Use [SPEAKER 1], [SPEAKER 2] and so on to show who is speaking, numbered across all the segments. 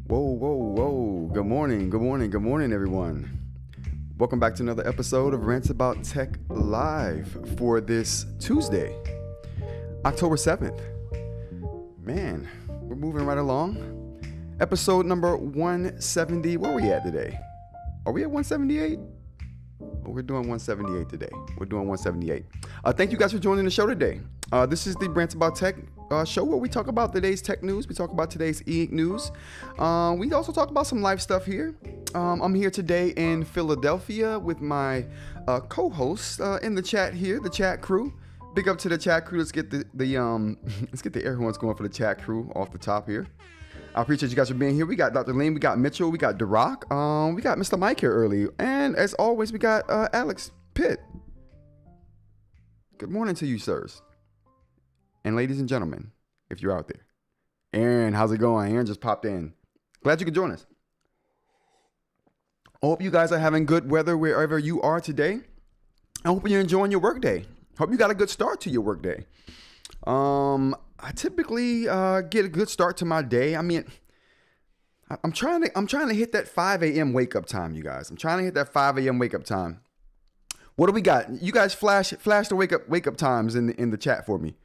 [SPEAKER 1] Whoa, whoa, whoa. Good morning, good morning, good morning, everyone. Welcome back to another episode of Rants About Tech Live for this Tuesday, October 7th. Man, we're moving right along. Episode number 170. Where are we at today? Are we at 178? Oh, we're doing 178 today. We're doing 178. Thank you guys for joining the show today. This is the Rants About Tech show where we talk about today's tech news. We talk about today's eInk news. We also talk about some live stuff here. I'm here today in Philadelphia with my co-host in the chat here, the chat crew. Big up to the chat crew. Let's get the let's get the air horns going for the chat crew off the top here. I appreciate you guys for being here. We got Dr. Lean, we got Mitchell, we got DeRock, we got Mr. Mike here early, and as always, we got Alex Pitt. Good morning to you, sirs. And ladies and gentlemen, if you're out there. Aaron, how's it going? Aaron just popped in. Glad you could join us. I hope you guys are having good weather wherever you are today. I hope you're enjoying your workday. Hope you got a good start to your workday. I typically get a good start to my day. I mean, I'm trying to hit that 5 a.m. wake up time, you guys. I'm trying to hit that 5 a.m. wake up time. What do we got? You guys flash the wake up times in the chat for me.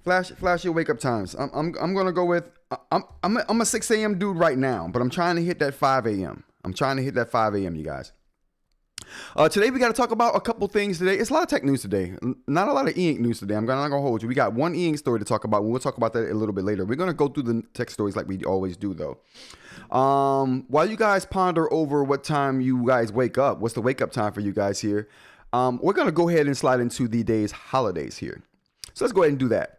[SPEAKER 1] Flash your wake up times. I'm gonna go with I'm a 6 a.m. dude right now, but I'm trying to hit that 5 a.m. I'm trying to hit that 5 a.m. you guys. Today we got to talk about a couple things today. It's a lot of tech news today. Not a lot of eInk news today. I'm not gonna hold you. We got one eInk story to talk about. We'll talk about that a little bit later. We're gonna go through the tech stories like we always do, though. While you guys ponder over what time you guys wake up, what's the wake up time for you guys here? We're gonna go ahead and slide into the day's holidays here. So let's go ahead and do that.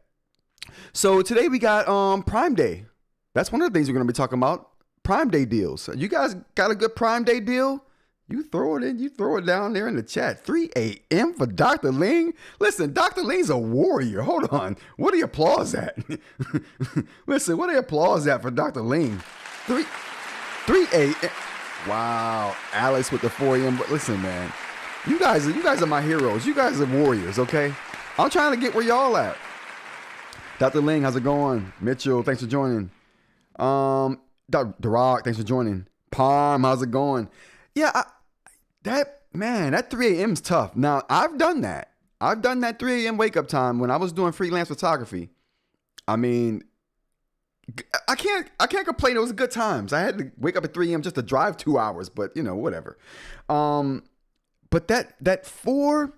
[SPEAKER 1] So today we got Prime Day. That's one of the things we're gonna be talking about. Prime Day deals. You guys got a good Prime Day deal? You throw it in, you throw it down there in the chat. 3 a.m. for Dr. Ling. Listen, Dr. Ling's a warrior. Hold on. What do you applause at? Listen, what do you applause at for Dr. Ling? 3 a.m. Wow. Alex with the 4 a.m. But listen, man. You guys are my heroes. You guys are warriors, okay? I'm trying to get where y'all at. Dr. Ling, how's it going? Mitchell, thanks for joining. DeRock, thanks for joining. Palm, how's it going? Yeah, that 3 a.m. is tough. Now, I've done that. I've done that 3 a.m. wake up time when I was doing freelance photography. I mean, I can't complain. It was good times. I had to wake up at 3 a.m. just to drive 2 hours, but you know, whatever. But that 4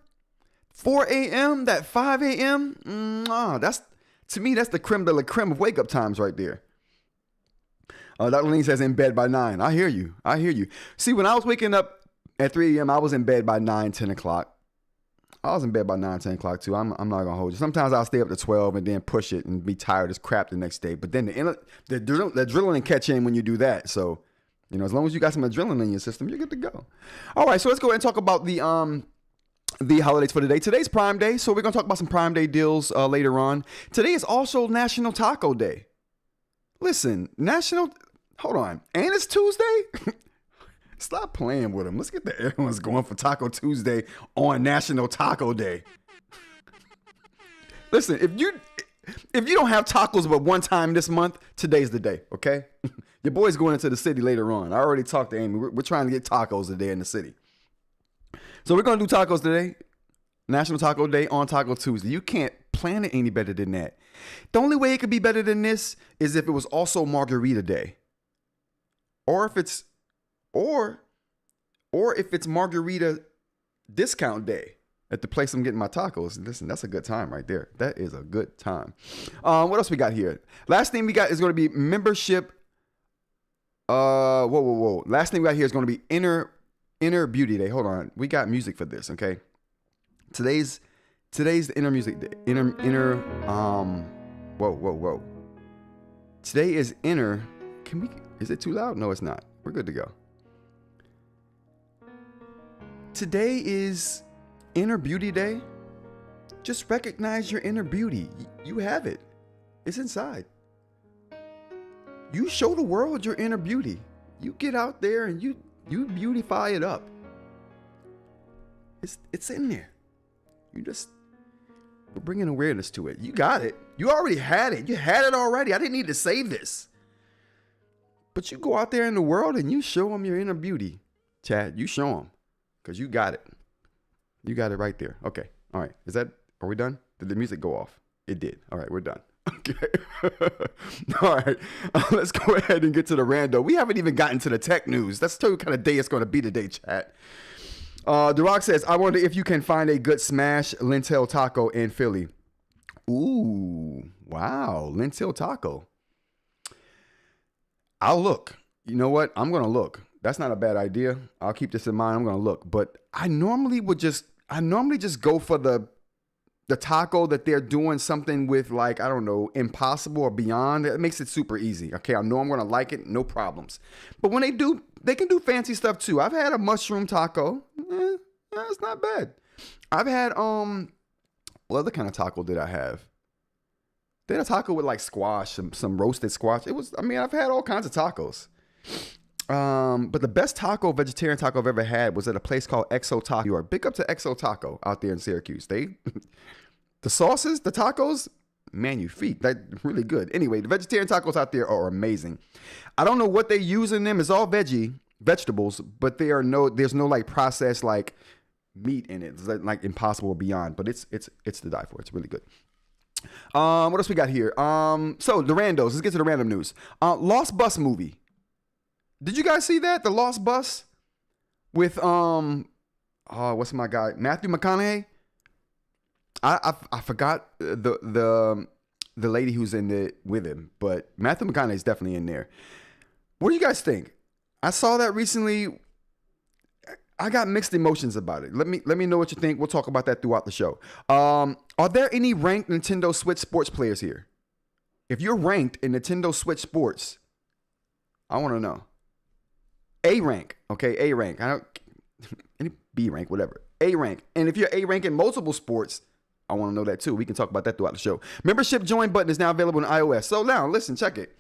[SPEAKER 1] a.m., that 5 a.m., that's, to me, that's the creme de la creme of wake up times right there. Dr. Lean says in bed by 9. I hear you. See, when I was waking up at 3 a.m., I was in bed by 9, 10 o'clock. I was in bed by 9, 10 o'clock too. I'm not going to hold you. Sometimes I'll stay up to 12 and then push it and be tired as crap the next day. But then the adrenaline catch in when you do that. So, you know, as long as you got some adrenaline in your system, you're good to go. All right, so let's go ahead and talk about the holidays for today. Today's Prime Day, so we're going to talk about some Prime Day deals later on. Today is also National Taco Day. Listen, hold on. And it's Tuesday? Stop playing with them. Let's get the airlines going for Taco Tuesday on National Taco Day. Listen, if you don't have tacos but one time this month, today's the day, okay? Your boy's going into the city later on. I already talked to Amy. We're trying to get tacos today in the city. So we're going to do tacos today. National Taco Day on Taco Tuesday. You can't plan it any better than that. The only way it could be better than this is if it was also Margarita Day. Or if it's Margarita Discount Day at the place I'm getting my tacos. Listen, that's a good time right there. That is a good time. What else we got here? Last thing we got is going to be membership. Whoa. Last thing we got here is going to be Inner Beauty Day. Hold on. We got music for this, okay? Today's Today's the inner music day. Whoa. Today is inner. Is it too loud? No, it's not. We're good to go. Today is Inner Beauty Day. Just recognize your inner beauty. You have it. It's inside. You show the world your inner beauty. You get out there and you beautify it up. It's in there. We're bringing awareness to it. You got it. You already had it. You had it already. I didn't need to say this. But you go out there in the world and you show them your inner beauty. Chad, you show them. Because you got it. You got it right there. Okay. All right. Are we done? Did the music go off? It did. All right. We're done. Okay. All right. Let's go ahead and get to the rando. We haven't even gotten to the tech news. Let's tell you what kind of day it's going to be today, chat. The Rock says, I wonder if you can find a good smash lentil taco in Philly. Ooh, wow. Lentil taco. I'll look. You know what? I'm going to look. That's not a bad idea. I'll keep this in mind. I'm going to look. But I normally just go for the taco that they're doing something with, like, I don't know, Impossible or Beyond. It makes it super easy. Okay, I know I'm going to like it. No problems. But when they can do fancy stuff too. I've had a mushroom taco. It's not bad. I've had, what other kind of taco did I have? They had a taco with like squash, some roasted squash. I've had all kinds of tacos. But the best vegetarian taco I've ever had was at a place called Exo Taco. Or big up to Exo Taco out there in Syracuse. The sauces, the tacos, man, you feed. That's really good. Anyway, the vegetarian tacos out there are amazing. I don't know what they use in them. It's all vegetables, but there's no like processed like meat in it. It's like Impossible or Beyond, but it's to die for. It's really good. What else we got here? So the randos. Let's get to the random news. Lost Bus movie. Did you guys see that? The Lost Bus with what's my guy? Matthew McConaughey. I forgot the lady who's in it with him, but Matthew McConaughey is definitely in there. What do you guys think? I saw that recently. I got mixed emotions about it. Let me know what you think. We'll talk about that throughout the show. Are there any ranked Nintendo Switch Sports players here? If you're ranked in Nintendo Switch Sports, I want to know. A rank, okay? A rank. I don't any B rank, whatever. A rank. And if you're A rank in multiple sports, I want to know that too. We can talk about that throughout the show. Membership join button is now available on iOS. So now, listen, check it.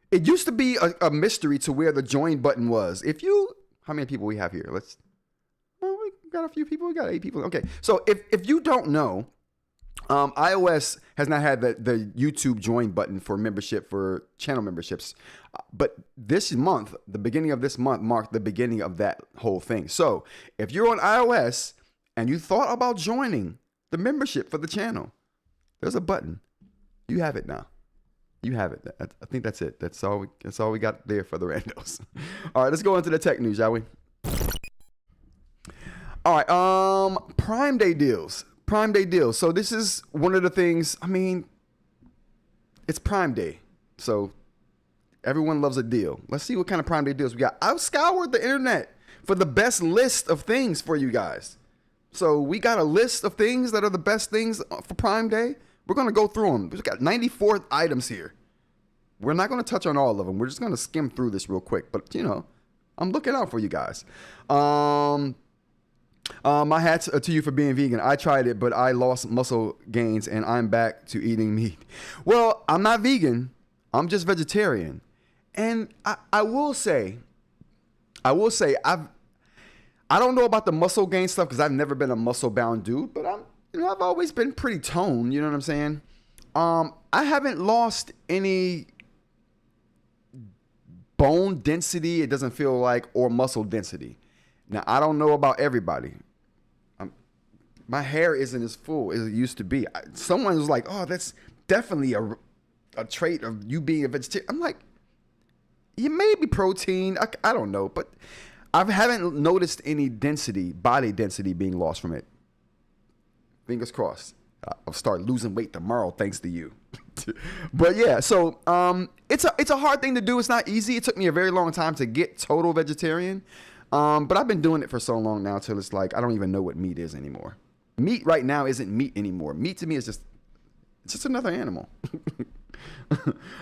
[SPEAKER 1] It used to be a mystery to where the join button was. How many people we have here? We got a few people. We got 8 people. Okay. So if you don't know, iOS has not had the YouTube join button for membership, for channel memberships. But this month, the beginning of this month marked the beginning of that whole thing. So if you're on iOS and you thought about joining the membership for the channel, there's a button. You have it now. You have it. I think that's it. That's all we got there for the randos. All right, let's go into the tech news, shall we? All right, Prime Day deals. Prime Day deals. So this is one of the things, it's Prime Day. So everyone loves a deal. Let's see what kind of Prime Day deals we got. I've scoured the internet for the best list of things for you guys. So we got a list of things that are the best things for Prime Day. We're going to go through them. We've got 94 items here. We're not going to touch on all of them. We're just going to skim through this real quick. But, I'm looking out for you guys. My hats to you for being vegan. I tried it, but I lost muscle gains, and I'm back to eating meat. Well, I'm not vegan. I'm just vegetarian. And I will say, I don't know about the muscle gain stuff because I've never been a muscle-bound dude, but I've always been pretty toned. You know what I'm saying? I haven't lost any bone density, it doesn't feel like, or muscle density. Now, I don't know about everybody. My hair isn't as full as it used to be. Someone was like, oh, that's definitely a trait of you being a vegetarian. I'm like, you may be protein. I don't know. But I haven't noticed any body density being lost from it. Fingers crossed. I'll start losing weight tomorrow thanks to you. But yeah, so it's a hard thing to do. It's not easy. It took me a very long time to get total vegetarian. But I've been doing it for so long now till it's like I don't even know what meat is anymore. Meat right now isn't meat anymore. Meat to me is just another animal.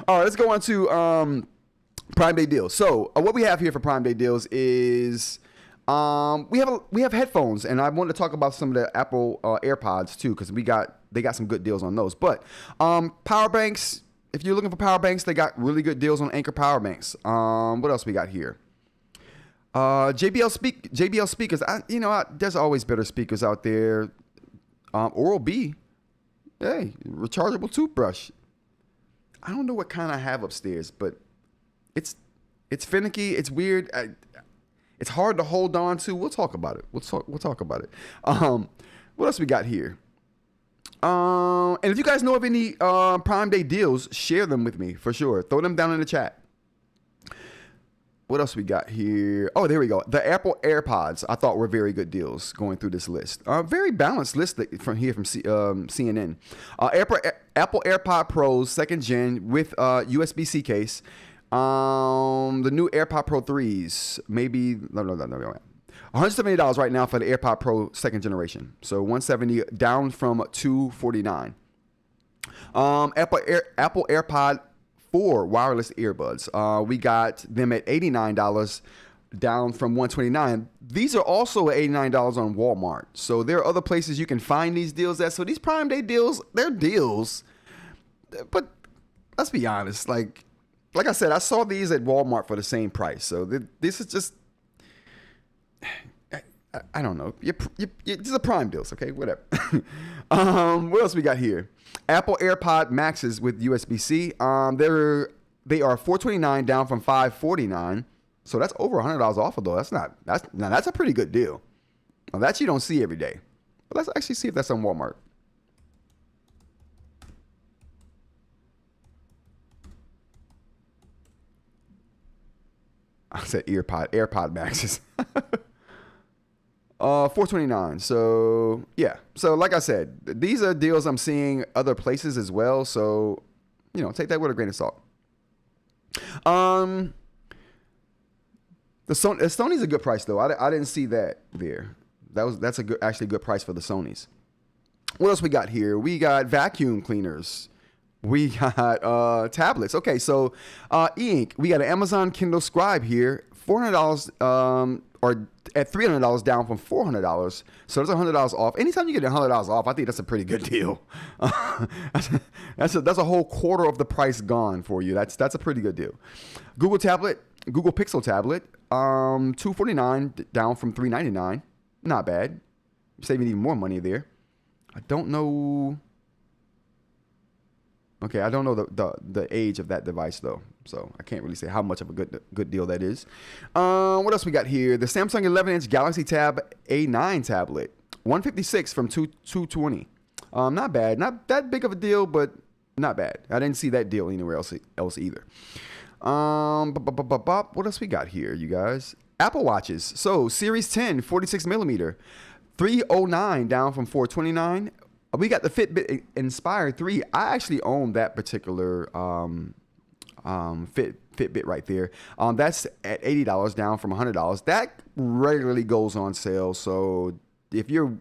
[SPEAKER 1] All right, let's go on to Prime Day deals. So what we have here for Prime Day deals is we have headphones, and I wanted to talk about some of the Apple AirPods too, because they got some good deals on those. But power banks, if you're looking for power banks, they got really good deals on Anchor power banks. What else we got here? JBL speakers. There's always better speakers out there. Oral-B, hey, rechargeable toothbrush. I don't know what kind I have upstairs, but it's finicky. It's weird. It's hard to hold on to. We'll talk about it. We'll talk about it. What else we got here? And if you guys know of any Prime Day deals, share them with me for sure. Throw them down in the chat. What else we got here? Oh, there we go. The Apple AirPods I thought were very good deals going through this list. Very balanced list from CNN. Apple AirPod Pros 2nd Gen with USB-C case. The new AirPod Pro 3s, maybe, no. $170 right now for the AirPod Pro 2nd generation. So $170 down from $249. Apple AirPod 4 wireless earbuds. We got them at $89 down from $129. These are also at $89 on Walmart. So there are other places you can find these deals at. So these Prime Day deals, they're deals. But let's be honest, like I said, I saw these at Walmart for the same price. So this is just, I don't know. These are Prime deals, okay? Whatever. What else we got here? Apple AirPod Maxes with USB-C. They are $429 down from $549. So that's over $100 off of those. That's a pretty good deal. Now that you don't see every day. But let's actually see if that's on Walmart. I said AirPod Maxes. $429. So yeah. So like I said, these are deals I'm seeing other places as well. So, take that with a grain of salt. The Sony's a good price though. I didn't see that there. That's actually a good price for the Sonys. What else we got here? We got vacuum cleaners. We got tablets. Okay, so eInk. We got an Amazon Kindle Scribe here, $400 or at $300 down from $400. So that's $100 off. Anytime you get $100 off, I think that's a pretty good deal. That's a whole quarter of the price gone for you. That's a pretty good deal. Google Pixel tablet, $249 down from $399. Not bad. Saving even more money there. I don't know. Okay, I don't know the age of that device though, so I can't really say how much of a good deal that is. What else we got here? The Samsung 11-inch Galaxy Tab A9 tablet, $156 from $220. Not bad, not that big of a deal, but not bad. I didn't see that deal anywhere else either. What else we got here, you guys? Apple Watches. So Series 10, 46 millimeter, $309 down from $429. We got the Fitbit Inspire 3. I actually own that particular Fitbit right there. That's at $80 down from $100. That regularly goes on sale. So if you're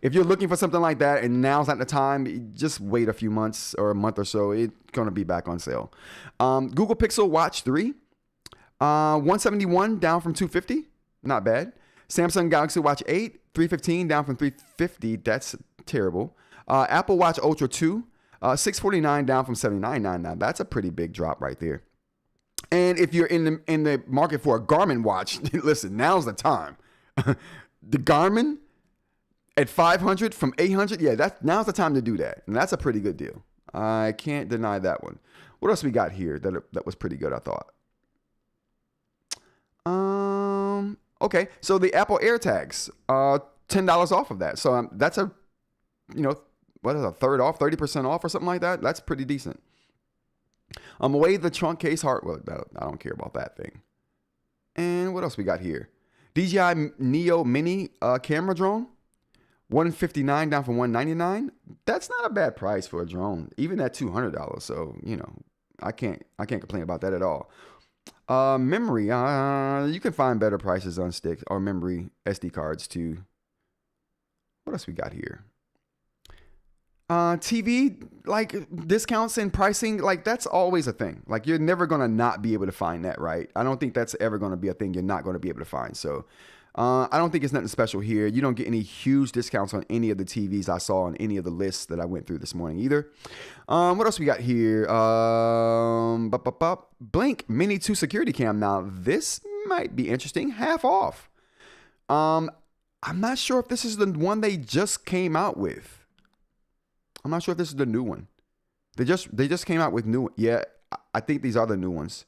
[SPEAKER 1] looking for something like that and now's not the time, just wait a few months or a month or so. It's going to be back on sale. Google Pixel Watch 3, $171 down from $250. Not bad. Samsung Galaxy Watch 8, $315 down from $350. That's terrible. Apple Watch Ultra 2, $649 down from $799. Now that's a pretty big drop right there. And if you're in the market for a Garmin watch, listen, now's the time. The Garmin at $500 from $800, yeah, now's the time to do that. And that's a pretty good deal. I can't deny that one. What else we got here that was pretty good, I thought? Okay, so the Apple AirTags, $10 off of that. So that's a, what is a third off, 30% off or something like that? That's pretty decent. Away the trunk case hardware. Well, I don't care about that thing. And what else we got here? DJI Neo Mini camera drone, $159 down from $199. That's not a bad price for a drone, even at $200. So I can't complain about that at all. Memory, you can find better prices on sticks or memory SD cards too. What else we got here? TV, like discounts and pricing, like that's always a thing. Like you're never going to not be able to find that, right? I don't think that's ever going to be a thing you're not going to be able to find. So I don't think it's nothing special here. You don't get any huge discounts on any of the TVs I saw on any of the lists that I went through this morning either. What else we got here? Blink Mini 2 security cam. Now this might be interesting. Half off. I'm not sure if this is the one they just came out with. I'm not sure if this is the new one. They just came out with new. Yeah, I think these are the new ones.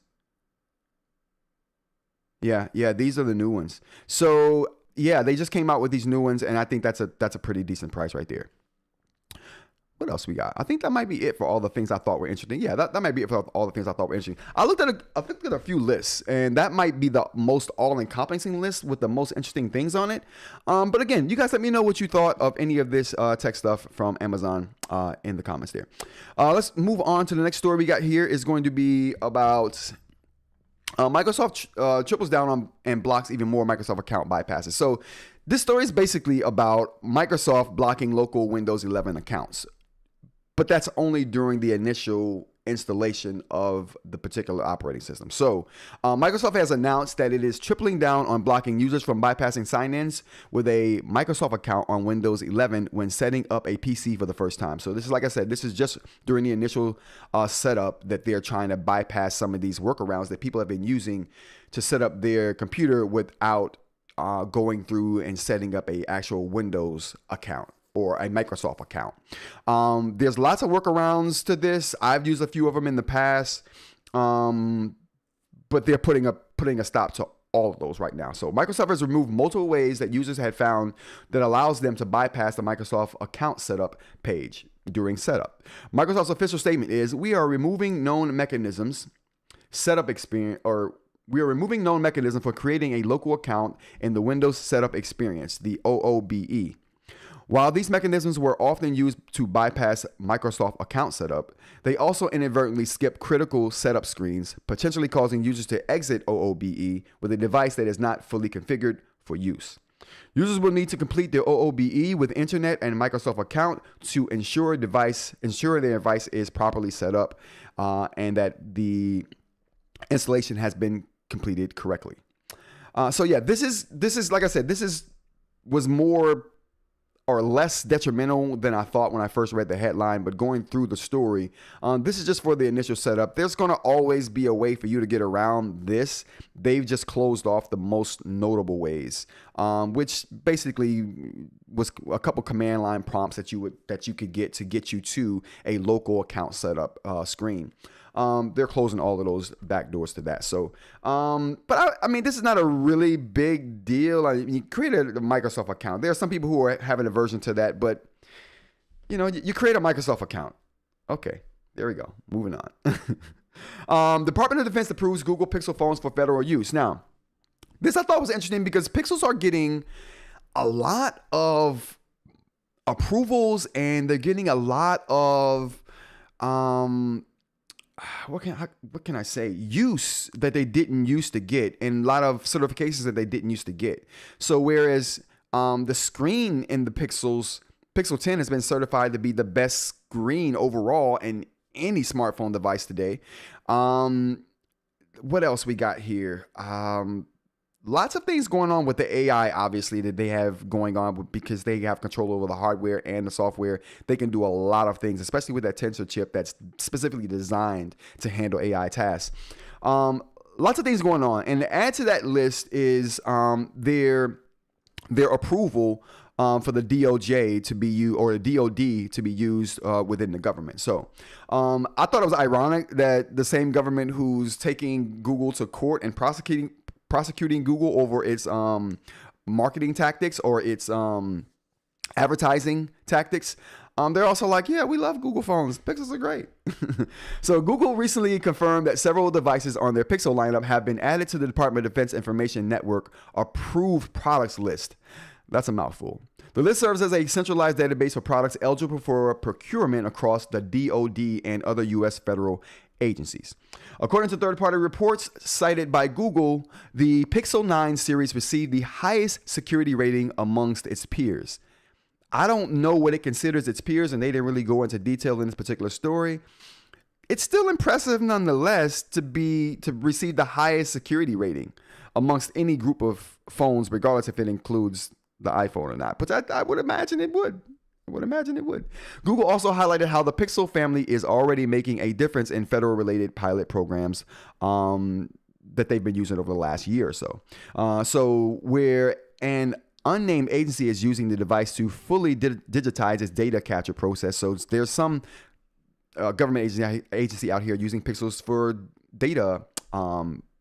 [SPEAKER 1] Yeah, these are the new ones. So yeah, they just came out with these new ones, and I think that's a pretty decent price right there. What else we got? I think that might be it for all the things I thought were interesting. Yeah, that might be it for all the things I thought were interesting. I looked at a few lists, and that might be the most all-encompassing list with the most interesting things on it. But again, you guys let me know what you thought of any of this tech stuff from Amazon in the comments there. Let's move on to the next story we got here. Is going to be about Microsoft triples down on and blocks even more Microsoft account bypasses. So this story is basically about Microsoft blocking local Windows 11 accounts. But that's only during the initial installation of the particular operating system. So Microsoft has announced that it is tripling down on blocking users from bypassing sign-ins with a Microsoft account on Windows 11 when setting up a PC for the first time. So this is, like I said, this is just during the initial setup that they're trying to bypass some of these workarounds that people have been using to set up their computer without going through and setting up a actual Windows account or a Microsoft account. There's lots of workarounds to this. I've used a few of them in the past, but they're putting a stop to all of those right now. So Microsoft has removed multiple ways that users had found that allows them to bypass the Microsoft account setup page during setup. Microsoft's official statement is, we are removing known mechanisms for creating a local account in the Windows setup experience, the OOBE. While these mechanisms were often used to bypass Microsoft account setup, they also inadvertently skip critical setup screens, potentially causing users to exit OOBE with a device that is not fully configured for use. Users will need to complete their OOBE with Internet and Microsoft account to ensure their device is properly set up and that the installation has been completed correctly. So yeah, this is like I said, was more or less detrimental than I thought when I first read the headline, but going through the story, this is just for the initial setup. There's going to always be a way for you to get around this. They've just closed off the most notable ways, which basically was a couple command line prompts that you could get you to a local account setup screen. They're closing all of those back doors to that. So, but I mean, this is not a really big deal. I mean, you create a Microsoft account. There are some people who have an aversion to that, but you create a Microsoft account. Okay, there we go. Moving on. Department of Defense approves Google Pixel phones for federal use. Now, this I thought was interesting because Pixels are getting a lot of approvals and they're getting a lot of, what can I say? Use that they didn't used to get, and a lot of certifications that they didn't used to get. So whereas the screen in the Pixel 10 has been certified to be the best screen overall in any smartphone device today. What else we got here? Lots of things going on with the AI, obviously, that they have going on because they have control over the hardware and the software. They can do a lot of things, especially with that Tensor chip that's specifically designed to handle AI tasks. Lots of things going on. And to add to that list is their approval for the DOJ to be used, or the DOD to be used within the government. So I thought it was ironic that the same government who's taking Google to court and prosecuting Google over its marketing tactics or its advertising tactics, they're also like, yeah, we love Google phones. Pixels are great. So Google recently confirmed that several devices on their Pixel lineup have been added to the Department of Defense Information Network approved products list. That's a mouthful. The list serves as a centralized database for products eligible for procurement across the DoD and other U.S. federal agencies. According to third-party reports cited by Google, the Pixel 9 series received the highest security rating amongst its peers. I don't know what it considers its peers, and they didn't really go into detail in this particular story. It's still impressive nonetheless to receive the highest security rating amongst any group of phones, regardless if it includes the iPhone or not. But I would imagine it would. Google also highlighted how the Pixel family is already making a difference in federal-related pilot programs that they've been using over the last year or so. So where an unnamed agency is using the device to fully digitize its data capture process. So there's some government agency out here using Pixels for data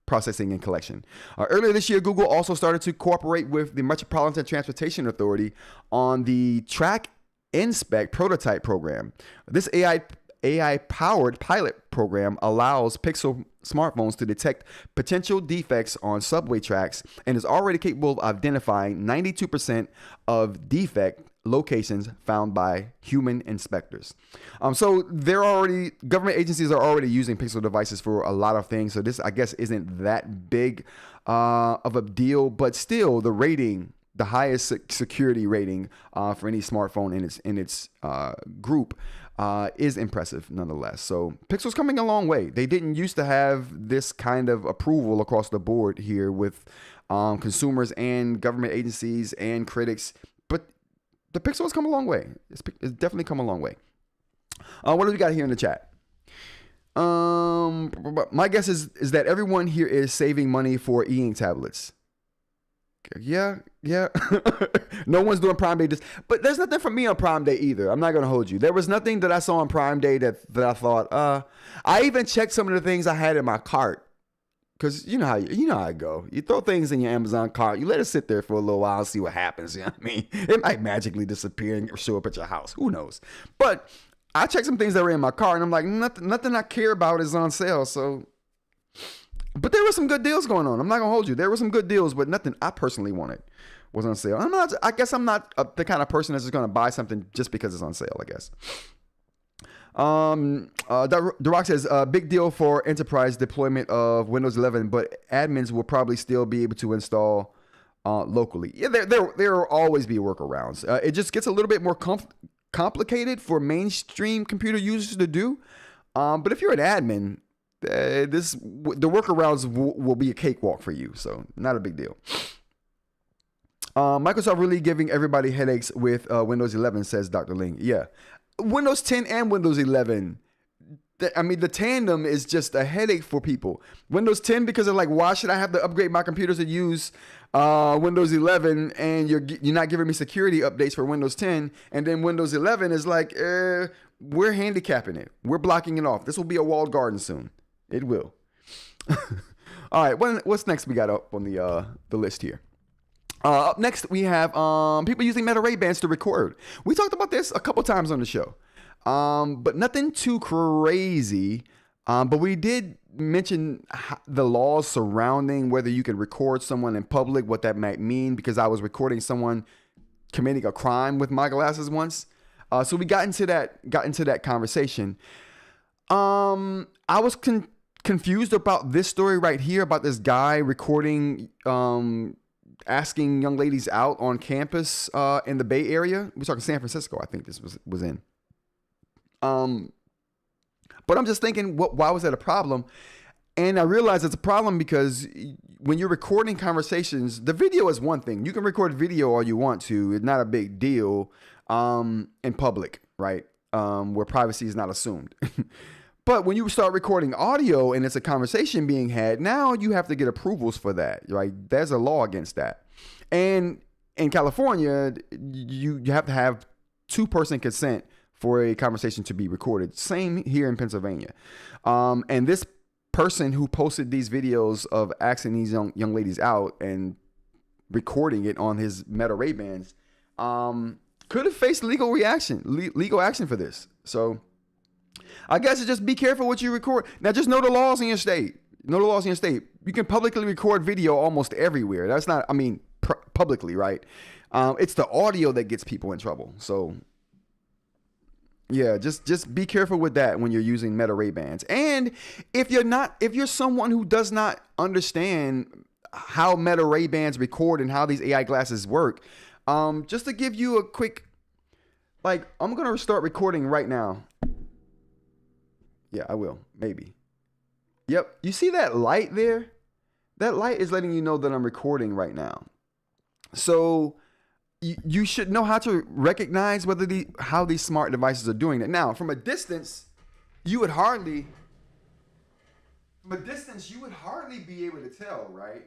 [SPEAKER 1] processing and collection. Earlier this year, Google also started to cooperate with the Metropolitan Transportation Authority on the Track Inspect prototype program. This AI-powered pilot program allows Pixel smartphones to detect potential defects on subway tracks and is already capable of identifying 92% of defect locations found by human inspectors. So government agencies are already using Pixel devices for a lot of things. So this, I guess, isn't that big of a deal, but still the rating, the highest security rating for any smartphone in its group is impressive nonetheless. So Pixel's coming a long way. They didn't used to have this kind of approval across the board here with consumers and government agencies and critics, but the Pixel has come a long way. It's definitely come a long way. What do we got here in the chat? My guess is that everyone here is saving money for eInk tablets. Yeah. No one's doing Prime Day, but there's nothing for me on Prime Day either. I'm not gonna hold you. There was nothing that I saw on Prime Day that I thought. I even checked some of the things I had in my cart, because you know how I go. You throw things in your Amazon cart, you let it sit there for a little while and see what happens. You know what I mean? It might magically disappear and show up at your house. Who knows? But I checked some things that were in my cart, and I'm like, nothing I care about is on sale. So. But there were some good deals going on. I'm not gonna hold you. There were some good deals, but nothing I personally wanted was on sale. I guess I'm not the kind of person that's just gonna buy something just because it's on sale, I guess. The Rock says, big deal for enterprise deployment of Windows 11, but admins will probably still be able to install locally. Yeah, there will always be workarounds. It just gets a little bit more complicated for mainstream computer users to do. But if you're an admin, the workarounds will be a cakewalk for you, so not a big deal. Microsoft really giving everybody headaches with Windows 11, says Dr. Ling. Yeah, Windows 10 and Windows 11. The tandem is just a headache for people. Windows 10 because they're like, why should I have to upgrade my computers to use Windows 11, and you're not giving me security updates for Windows 10, and then Windows 11 is like, we're handicapping it, we're blocking it off. This will be a walled garden soon. It will. All right, what's next we got up on the list here? Up next, we have people using Meta Ray-Bans to record. We talked about this a couple times on the show, but nothing too crazy. But we did mention the laws surrounding whether you can record someone in public, what that might mean, because I was recording someone committing a crime with my glasses once. So we got into that conversation. I was confused about this story right here about this guy recording, asking young ladies out on campus in the Bay Area. We're talking San Francisco, I think this was in. But I'm just thinking, why was that a problem? And I realized it's a problem because when you're recording conversations, the video is one thing. You can record video all you want to. It's not a big deal in public, right? Where privacy is not assumed. But when you start recording audio and it's a conversation being had, now you have to get approvals for that, right? There's a law against that. And in California, you have to have 2-person consent for a conversation to be recorded. Same here in Pennsylvania. And this person who posted these videos of asking these young ladies out and recording it on his Meta Ray-Bans could have faced legal action for this. So I guess it's just be careful what you record. Now, just know the laws in your state. You can publicly record video almost everywhere. That's not, publicly, right? It's the audio that gets people in trouble. So yeah, just be careful with that when you're using Meta Ray-Bans. And if you're someone who does not understand how Meta Ray-Bans record and how these AI glasses work, just to give you a quick Like, I'm going to start recording right now. Yeah, I will. Maybe. Yep. You see that light there? That light is letting you know that I'm recording right now. So you should know how to recognize how these smart devices are doing it. Now, from a distance, you would hardly be able to tell, right?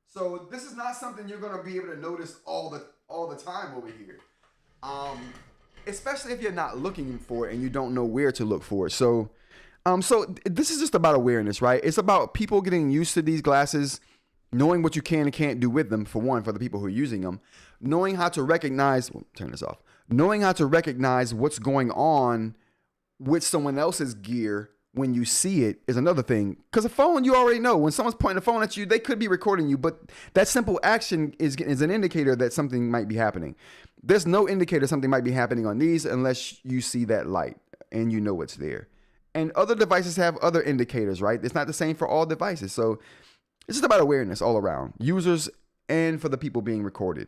[SPEAKER 1] So this is not something you're going to be able to notice all the time over here. Especially if you're not looking for it and you don't know where to look for it. So this is just about awareness, right? It's about people getting used to these glasses, knowing what you can and can't do with them, for one, for the people who are using them, knowing how to recognize, turn this off, knowing how to recognize what's going on with someone else's gear when you see it is another thing. Because a phone, you already know. When someone's pointing a phone at you, they could be recording you, but that simple action is an indicator that something might be happening. There's no indicator something might be happening on these unless you see that light and you know it's there. And other devices have other indicators, right? It's not the same for all devices. So it's just about awareness all around, users and for the people being recorded.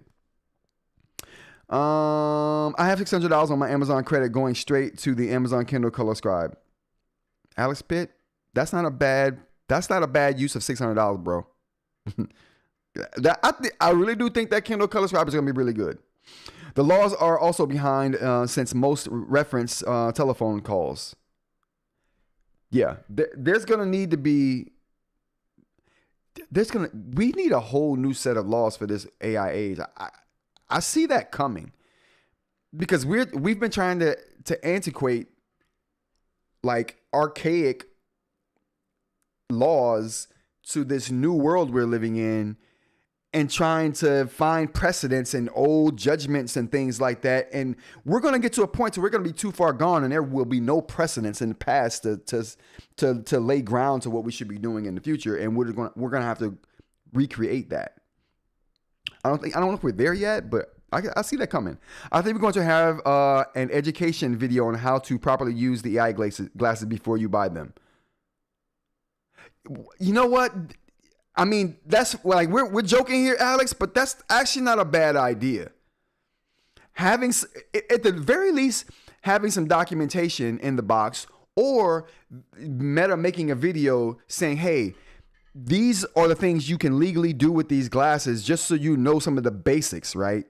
[SPEAKER 1] I have $600 on my Amazon credit going straight to the Amazon Kindle Color Scribe. Alex Pitt, that's not a bad use of $600, bro. I really do think that Kindle Color Scribe is going to be really good. The laws are also behind since most reference telephone calls. Yeah, there's going to need to be. We need a whole new set of laws for this AI age. I see that coming because we've been trying to antiquate like archaic laws to this new world we're living in and trying to find precedents and old judgments and things like that. And we're going to get to a point where we're going to be too far gone and there will be no precedents in the past to lay ground to what we should be doing in the future. And we're going to have to recreate that. I don't know if we're there yet, but I see that coming. I think we're going to have an education video on how to properly use the AI glasses before you buy them. You know what? I mean, that's like we're joking here, Alex, but that's actually not a bad idea. Having, at the very least, having some documentation in the box, or Meta making a video saying, hey, these are the things you can legally do with these glasses, just so you know some of the basics, right?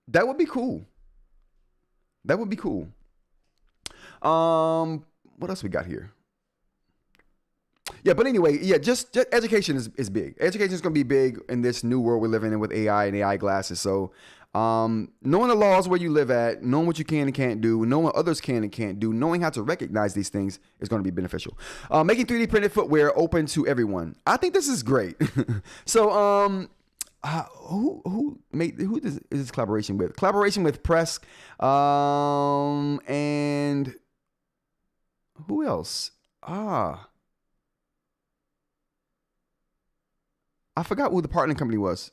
[SPEAKER 1] That would be cool. That would be cool. What else we got here? Yeah, but anyway, yeah, just education is big. Education is going to be big in this new world we're living in with AI and AI glasses. So knowing the laws where you live at, knowing what you can and can't do, knowing what others can and can't do, knowing how to recognize these things is going to be beneficial. Making 3D printed footwear open to everyone. I think this is great. So who is this collaboration with? Collaboration with Press and who else? I forgot who the partner company was.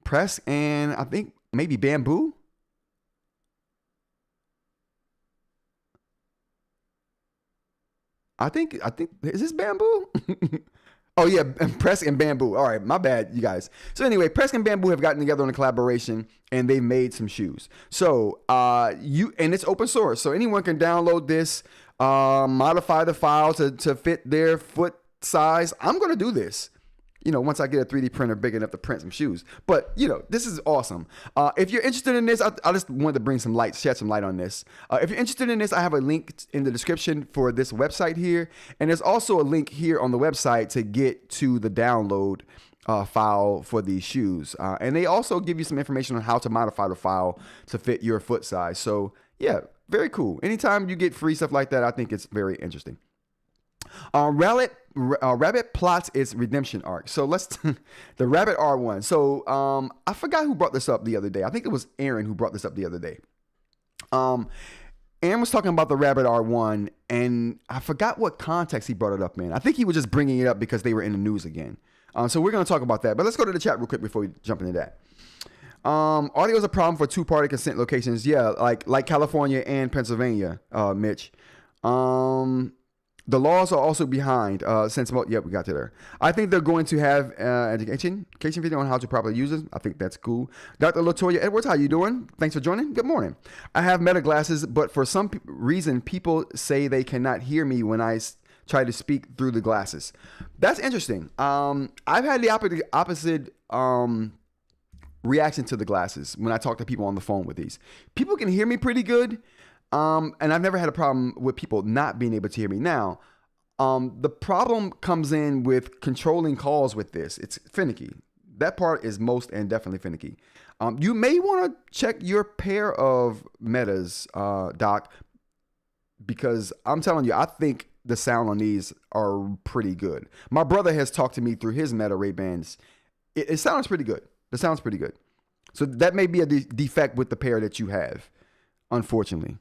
[SPEAKER 1] Press and I think maybe Bamboo. I think is this Bamboo? Oh yeah, Press and Bamboo. All right, my bad, you guys. So anyway, Press and Bamboo have gotten together on a collaboration and they made some shoes. So and it's open source, so anyone can download this, modify the file to fit their foot size. I'm going to do this, once I get a 3D printer big enough to print some shoes. But, this is awesome. If you're interested in this, I just wanted to shed some light on this. If you're interested in this, I have a link in the description for this website here. And there's also a link here on the website to get to the download file for these shoes. And they also give you some information on how to modify the file to fit your foot size. So, yeah, very cool. Anytime you get free stuff like that, I think it's very interesting. Rabbit plots its redemption arc. So the Rabbit R1. So I forgot who brought this up the other day. I think it was Aaron who brought this up the other day. Aaron was talking about the Rabbit R1, and I forgot what context he brought it up in. I think he was just bringing it up because they were in the news again. So we're going to talk about that. But let's go to the chat real quick before we jump into that. Audio is a problem for two-party consent locations. Yeah, like California and Pennsylvania, Mitch. The laws are also behind since, well, we got to there. I think they're going to have education video on how to properly use it. I think that's cool. Dr. Latoya Edwards, how you doing? Thanks for joining. Good morning. I have Meta glasses, but for some reason, people say they cannot hear me when I try to speak through the glasses. That's interesting. I've had the opposite reaction to the glasses when I talk to people on the phone with these. People can hear me pretty good. And I've never had a problem with people not being able to hear me. Now, the problem comes in with controlling calls with this. It's finicky. That part is most and definitely finicky. You may want to check your pair of Metas, Doc, because I'm telling you, I think the sound on these are pretty good. My brother has talked to me through his Meta Ray-Bans. It sounds pretty good. It sounds pretty good. So that may be a defect with the pair that you have, unfortunately.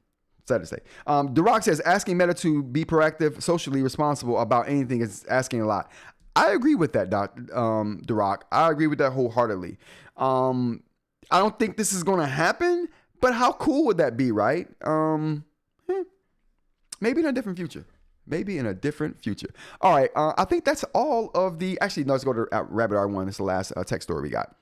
[SPEAKER 1] Sad to say. The Rock says, asking Meta to be proactive, socially responsible about anything is asking a lot. I agree with that, The Rock. I agree with that wholeheartedly. I don't think this is going to happen, but how cool would that be, right? Maybe in a different future. Maybe in a different future. All right. I think that's all of the... Actually, no, let's go to Rabbit R1. It's the last tech story we got.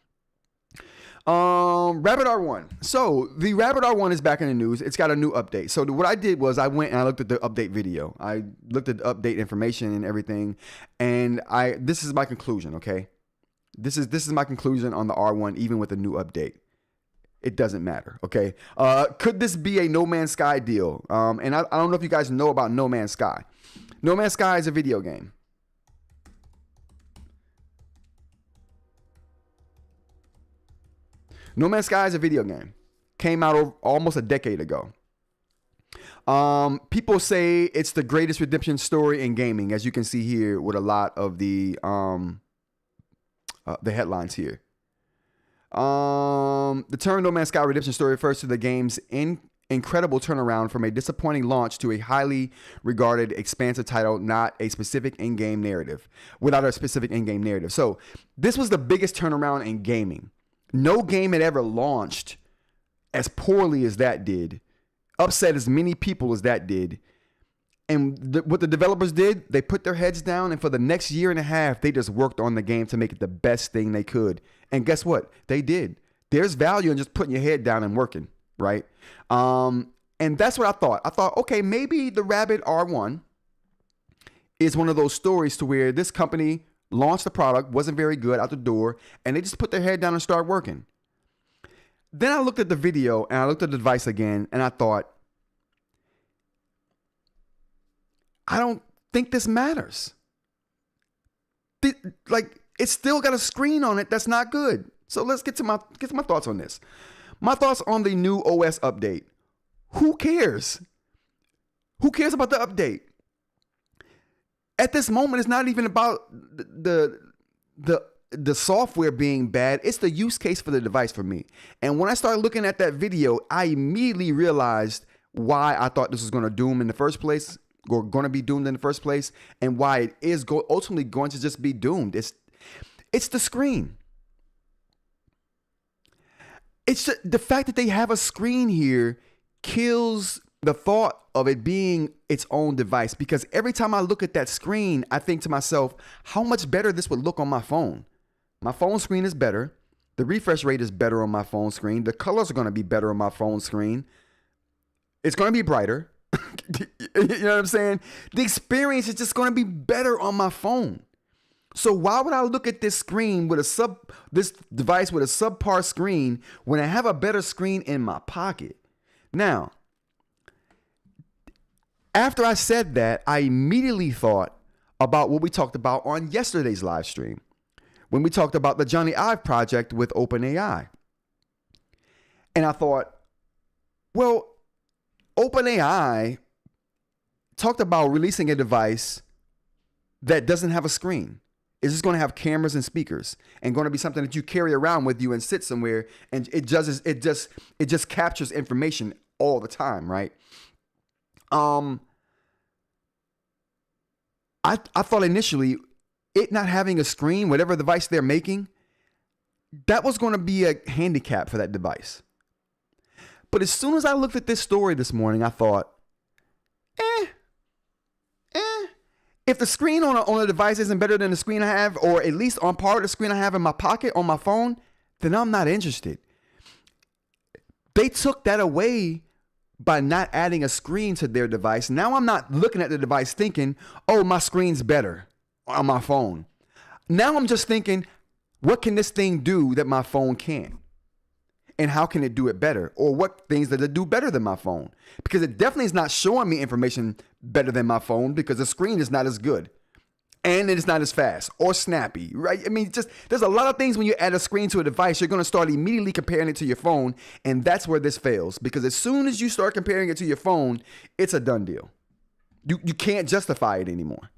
[SPEAKER 1] Rabbit R1. So the Rabbit R1 is back in the news. It's got a new update. So what I did was I went and I looked at the update video. I looked at the update information and everything. And this is my conclusion, okay? This is my conclusion on the R1, even with a new update. It doesn't matter, okay? Could this be a No Man's Sky deal? And I don't know if you guys know about No Man's Sky. No Man's Sky is a video game. No Man's Sky is a video game. Came out almost a decade ago. People say it's the greatest redemption story in gaming, as you can see here with a lot of the headlines here. The term No Man's Sky redemption story refers to the game's incredible turnaround from a disappointing launch to a highly regarded expansive title, not a specific in-game narrative, without a specific in-game narrative. So this was the biggest turnaround in gaming. No game had ever launched as poorly as that did, upset as many people as that did. And what the developers did, they put their heads down, and for the next year and a half, they just worked on the game to make it the best thing they could. And guess what? They did. There's value in just putting your head down and working, right? And that's what I thought. I thought, okay, maybe the Rabbit R1 is one of those stories to where this company launched the product, wasn't very good out the door, and they just put their head down and started working. Then I looked at the video and I looked at the device again, and I thought, I don't think this matters. It's still got a screen on it that's not good. So let's get to my thoughts on this. My thoughts on the new OS update. Who cares? Who cares about the update? At this moment, it's not even about the software being bad. It's the use case for the device for me. And when I started looking at that video, I immediately realized why I thought this was going to doom in the first place, or going to be doomed in the first place, and why it is ultimately going to just be doomed. It's the screen. It's the fact that they have a screen here kills the thought of it being its own device, because every time I look at that screen, I think to myself, how much better this would look on my phone. My phone screen is better. The refresh rate is better on my phone screen. The colors are going to be better on my phone screen. It's going to be brighter. You know what I'm saying? The experience is just going to be better on my phone. So why would I look at this screen with this device with a subpar screen when I have a better screen in my pocket? Now, after I said that, I immediately thought about what we talked about on yesterday's live stream when we talked about the Johnny Ive project with OpenAI. And I thought, well, OpenAI talked about releasing a device that doesn't have a screen. It's just going to have cameras and speakers, and going to be something that you carry around with you and sit somewhere, and it just captures information all the time, right? I thought initially it not having a screen, whatever device they're making, that was going to be a handicap for that device. But as soon as I looked at this story this morning, I thought, If the screen on a device isn't better than the screen I have, or at least on par with the screen I have in my pocket on my phone, then I'm not interested. They took that away by not adding a screen to their device. Now I'm not looking at the device thinking, oh, my screen's better on my phone. Now I'm just thinking, what can this thing do that my phone can't? And how can it do it better? Or what things does it do better than my phone? Because it definitely is not showing me information better than my phone because the screen is not as good. And it's not as fast or snappy, right? I mean, just there's a lot of things when you add a screen to a device, you're going to start immediately comparing it to your phone. And that's where this fails. Because as soon as you start comparing it to your phone, it's a done deal. You can't justify it anymore.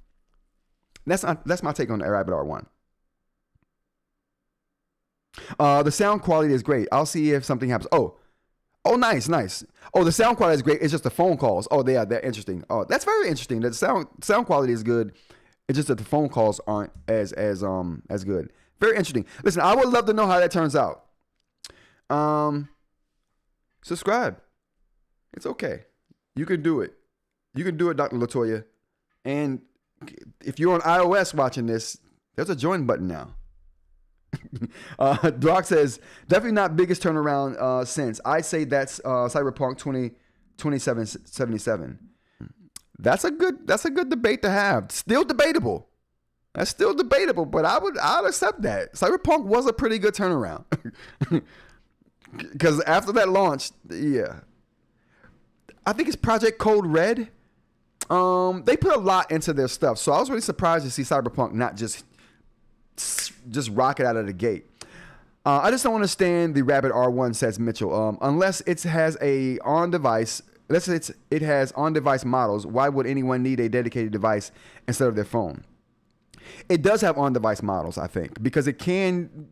[SPEAKER 1] That's my take on the Rabbit R1. The sound quality is great. I'll see if something happens. Oh, nice. Oh, the sound quality is great. It's just the phone calls. Oh, they're interesting. Oh, that's very interesting. The sound quality is good. It's just that the phone calls aren't as good. Very interesting. Listen, I would love to know how that turns out. Subscribe. It's okay. You can do it. You can do it, Dr. Latoya. And if you're on iOS watching this, there's a join button now. Doc says, definitely not biggest turnaround since. I'd say that's Cyberpunk 2077. That's a good debate to have. Still debatable. That's still debatable, but I'd accept that. Cyberpunk was a pretty good turnaround. Because after that launch, yeah. I think it's Project Code Red. They put a lot into their stuff. So I was really surprised to see Cyberpunk not just rocket out of the gate. I just don't understand the Rabbit R1, says Mitchell. Unless it has on-device models, why would anyone need a dedicated device instead of their phone? It does have on-device models, I think, because it can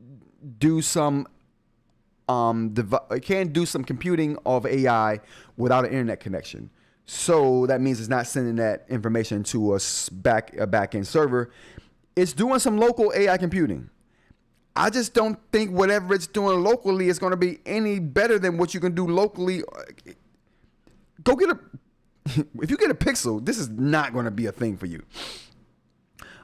[SPEAKER 1] do some computing of AI without an internet connection. So that means it's not sending that information to a back-end server. It's doing some local AI computing. I just don't think whatever it's doing locally is going to be any better than what you can do locally. If you get a Pixel, this is not going to be a thing for you.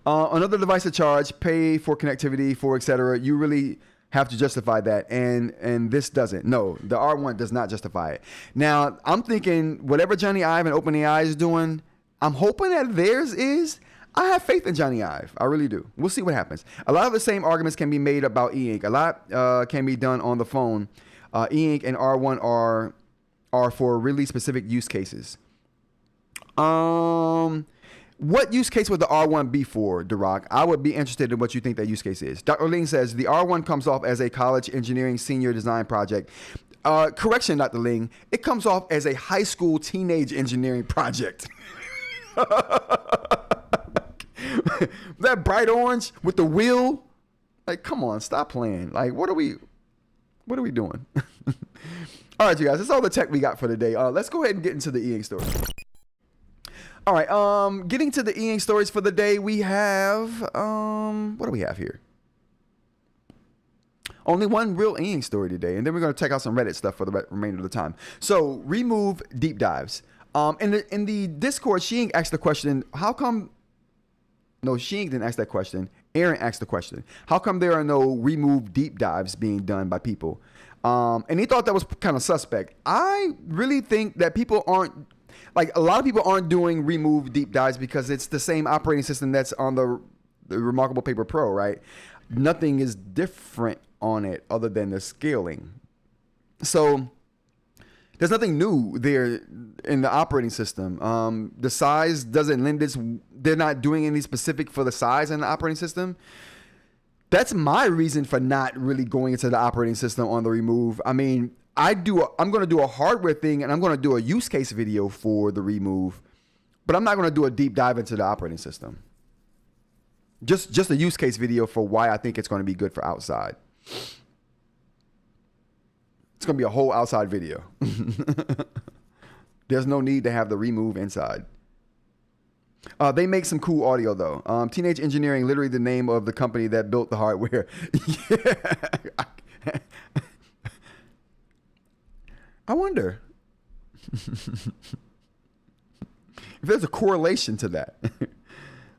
[SPEAKER 1] Another device to charge, pay for connectivity, for etc. You really have to justify that, and this doesn't. No, the R1 does not justify it. Now, I'm thinking whatever Johnny Ive and OpenAI is doing, I'm hoping that theirs is. I have faith in Johnny Ive. I really do. We'll see what happens. A lot of the same arguments can be made about eInk. A lot can be done on the phone. eInk and R1 are for really specific use cases. What use case would the R1 be for, Duroc? I would be interested in what you think that use case is. Dr. Ling says the R1 comes off as a college engineering senior design project. Correction, Dr. Ling. It comes off as a high school teenage engineering project. That bright orange with the wheel. Like, come on, stop playing. Like, what are we doing? All right, you guys, that's all the tech we got for today. Let's go ahead and get into the eInk story. All right, getting to the eInk stories for the day, we have, what do we have here? Only one real eInk story today, and then we're going to check out some Reddit stuff for the remainder of the time. So, remove deep dives. In the Discord, eInk asked the question, how come... No, eInk didn't ask that question. Aaron asked the question. How come there are no remove deep dives being done by people? And he thought that was kind of suspect. I really think that people aren't... Like, a lot of people aren't doing remove deep dives because it's the same operating system that's on the Remarkable Paper Pro, right? Nothing is different on it other than the scaling. So there's nothing new there in the operating system. The size doesn't lend its... They're not doing any specific for the size in the operating system. That's my reason for not really going into the operating system on the remove. I mean... I'm going to do a hardware thing, and I'm going to do a use case video for the remove, but I'm not going to do a deep dive into the operating system. Just a use case video for why I think it's going to be good for outside. It's going to be a whole outside video. There's no need to have the remove inside. They make some cool audio, though. Teenage Engineering, literally the name of the company that built the hardware. Yeah. I wonder if there's a correlation to that.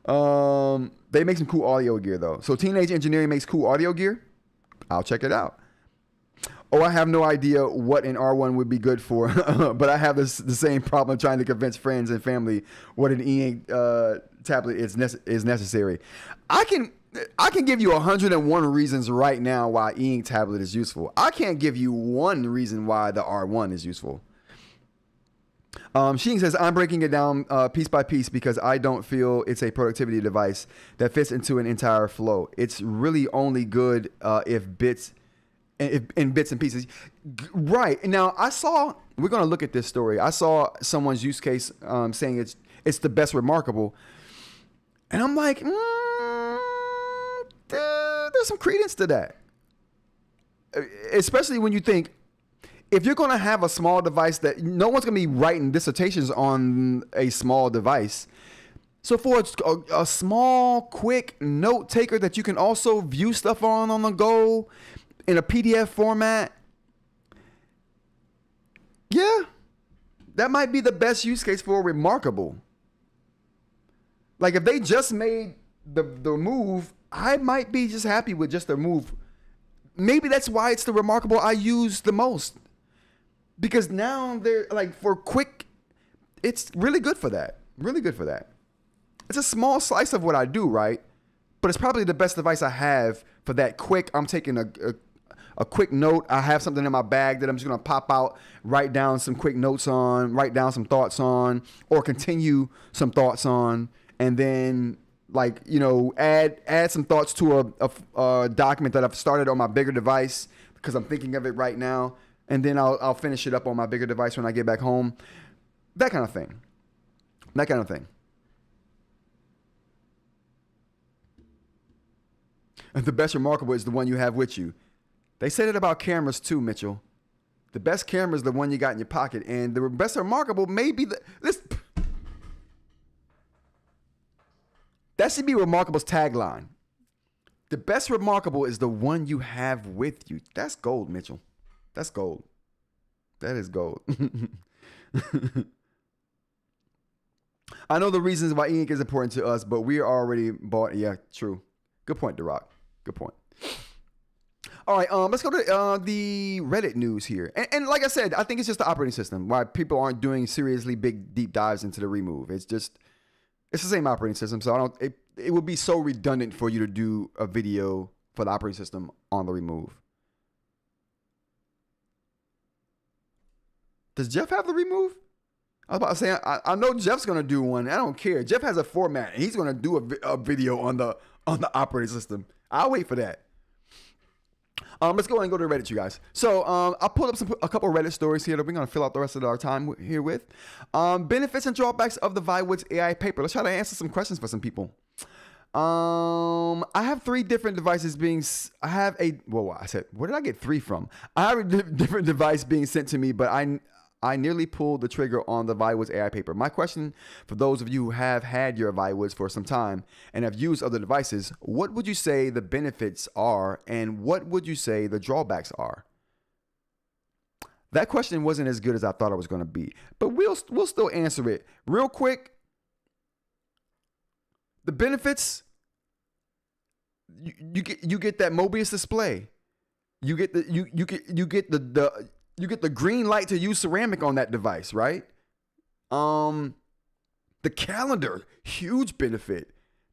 [SPEAKER 1] They make some cool audio gear though. So Teenage Engineering makes cool audio gear. I'll check it out. Oh, I have no idea what an R1 would be good for, but I have the same problem trying to convince friends and family what an e-ink tablet is necessary. I can give you 101 reasons right now why e-ink tablet is useful. I can't give you one reason why the R1 is useful. Sheen says, I'm breaking it down piece by piece because I don't feel it's a productivity device that fits into an entire flow. It's really only good in bits and pieces. Right. Now, we're going to look at this story. I saw someone's use case saying it's the best remarkable. And I'm like, there's some credence to that. Especially when you think, if you're going to have a small device that no one's going to be writing dissertations on a small device. So for a small, quick note taker that you can also view stuff on the go in a PDF format, yeah, that might be the best use case for a remarkable. Like if they just made the move, I might be just happy with just the move. Maybe that's why it's the remarkable I use the most. Because now they're like for quick, it's really good for that. Really good for that. It's a small slice of what I do, right? But it's probably the best device I have for that quick. I'm taking a quick note. I have something in my bag that I'm just going to pop out, write down some quick notes on, write down some thoughts on, or continue some thoughts on. And then like, you know, add some thoughts to a document that I've started on my bigger device because I'm thinking of it right now. And then I'll finish it up on my bigger device when I get back home. That kind of thing. That kind of thing. And the best remarkable is the one you have with you. They said it about cameras too, Mitchell. The best camera is the one you got in your pocket. And the best remarkable may be that should be Remarkable's tagline. The best remarkable is the one you have with you. That's gold, Mitchell. That's gold. That is gold. I know the reasons why e-ink is important to us, but we are already bought. Yeah, true. Good point, DeRock. Good point. All right, let's go to the Reddit news here. And like I said, I think it's just the operating system why people aren't doing seriously big deep dives into the remove. It's the same operating system, so it would be so redundant for you to do a video for the operating system on the remove. Does Jeff have the remove? I was about to say, I know Jeff's going to do one. I don't care. Jeff has a format. And he's going to do a video on the operating system. I'll wait for that. Let's go ahead and go to Reddit, you guys. So I pulled up a couple of Reddit stories here that we're going to fill out the rest of our time here with. Benefits and drawbacks of the Viwood's AI paper. Let's try to answer some questions for some people. I have three different devices where did I get three from? I have a different device being sent to me, but I nearly pulled the trigger on the Viwood's AI paper. My question for those of you who have had your Viwoods for some time and have used other devices, what would you say the benefits are and what would you say the drawbacks are? That question wasn't as good as I thought it was going to be, but we'll still answer it real quick. The benefits, you get that Mobius display. You get the green light to use ceramic on that device, right? The calendar, huge benefit.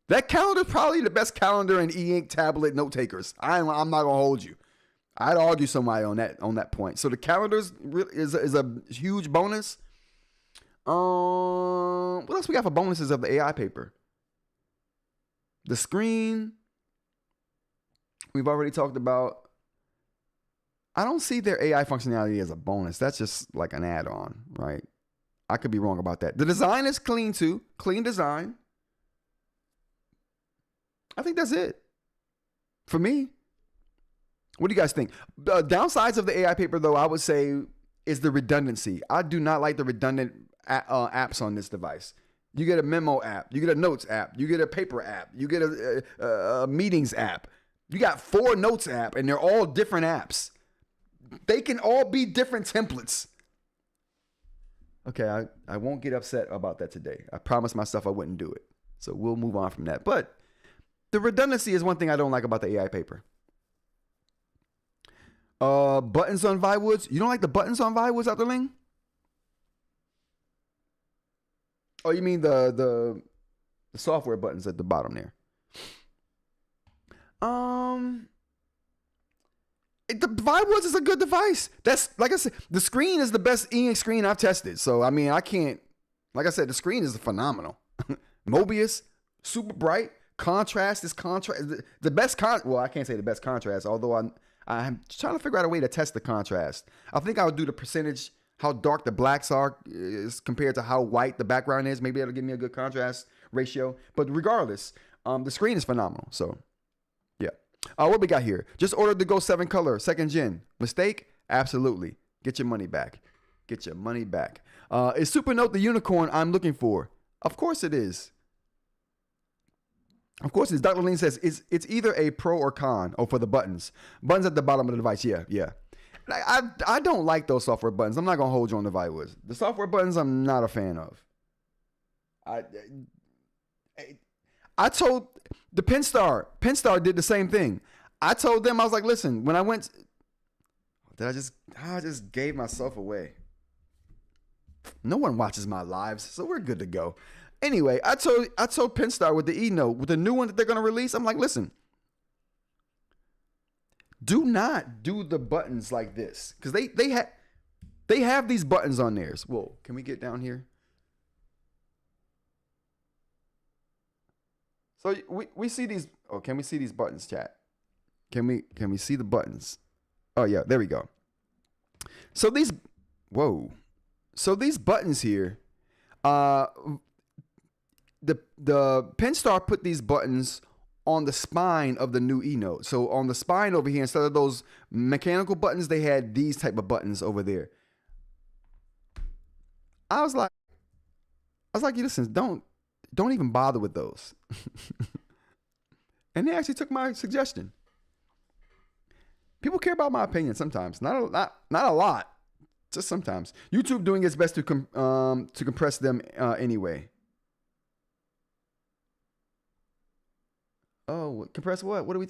[SPEAKER 1] That calendar is probably the best calendar in e-ink tablet note takers. I'm not gonna hold you. I'd argue somebody on that point. So the calendar is a huge bonus. What else we got for bonuses of the AI paper? The screen, we've already talked about. I don't see their AI functionality as a bonus. That's just like an add-on, right? I could be wrong about that. The design is clean too. Clean design. I think that's it for me. What do you guys think? The downsides of the AI paper, though, I would say is the redundancy. I do not like the redundant apps on this device. You get a memo app, you get a notes app, you get a paper app, you get a meetings app. You got 4 notes app, and they're all different apps. They can all be different templates. Okay, I won't get upset about that today. I promised myself I wouldn't do it. So we'll move on from that. But the redundancy is one thing I don't like about the AI paper. Buttons on Vywoods. You don't like the buttons on Vywoods, Dr. Ling? Oh, you mean the software buttons at the bottom there? The Vywoods is a good device. That's, like I said, the screen is the best eInk screen I've tested. So I mean, I can't. Like I said, the screen is phenomenal. Mobius, super bright. Contrast is contrast. The best well, I can't say the best contrast, although I'm trying to figure out a way to test the contrast. I think I would do the percentage, how dark the blacks are is compared to how white the background is. Maybe that'll give me a good contrast ratio. But regardless, the screen is phenomenal. So, yeah. What we got here? Just ordered the Go 7 color, 2nd gen. Mistake? Absolutely. Get your money back. Get your money back. Is Supernote the unicorn I'm looking for? Of course it is. Of course it is. Dr. Lean says it's either a pro or con. Oh, for the buttons. Buttons at the bottom of the device. Yeah, yeah. I don't like those software buttons. I'm not going to hold you on the Vywoods. The software buttons I'm not a fan of. I told the Penstar did the same thing. I told them, I was like, listen, when I went, I just gave myself away. No one watches my lives, so we're good to go. Anyway, I told Penstar with the eNote, with the new one that they're going to release, I'm like, listen, do not do the buttons like this, because they have these buttons on theirs. Whoa, can we get down here? So we see these. Oh, can we see these buttons, chat? Can we see the buttons? Oh yeah, there we go. So these buttons here, the Penstar put these buttons on the spine of the new eNote. So on the spine over here, instead of those mechanical buttons, they had these type of buttons over there. I was like, listen, don't even bother with those. And they actually took my suggestion. People care about my opinion sometimes. Not a lot. Just sometimes. YouTube doing its best to compress them anyway. Oh, compress what? What are we?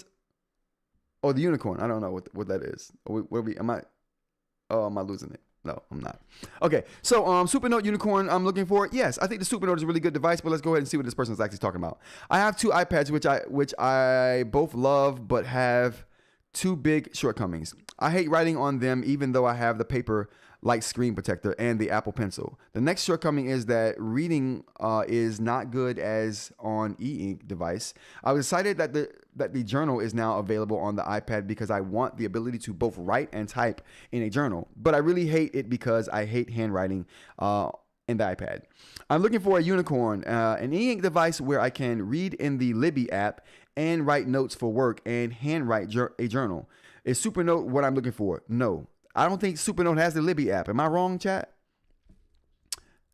[SPEAKER 1] Oh, the unicorn. I don't know what that is. Am I losing it? No, I'm not. Okay, so Supernote unicorn I'm looking for. Yes, I think the Supernote is a really good device, but let's go ahead and see what this person is actually talking about. I have 2 iPads which I both love but have 2 big shortcomings. I hate writing on them even though I have the paper like screen protector and the Apple Pencil. The next shortcoming is that reading is not good as on eInk device. I was excited that the journal is now available on the iPad because I want the ability to both write and type in a journal. But I really hate it because I hate handwriting in the iPad. I'm looking for a unicorn, an eInk device where I can read in the Libby app and write notes for work and handwrite a journal. Is Supernote what I'm looking for? No. I don't think Supernote has the Libby app. Am I wrong, chat?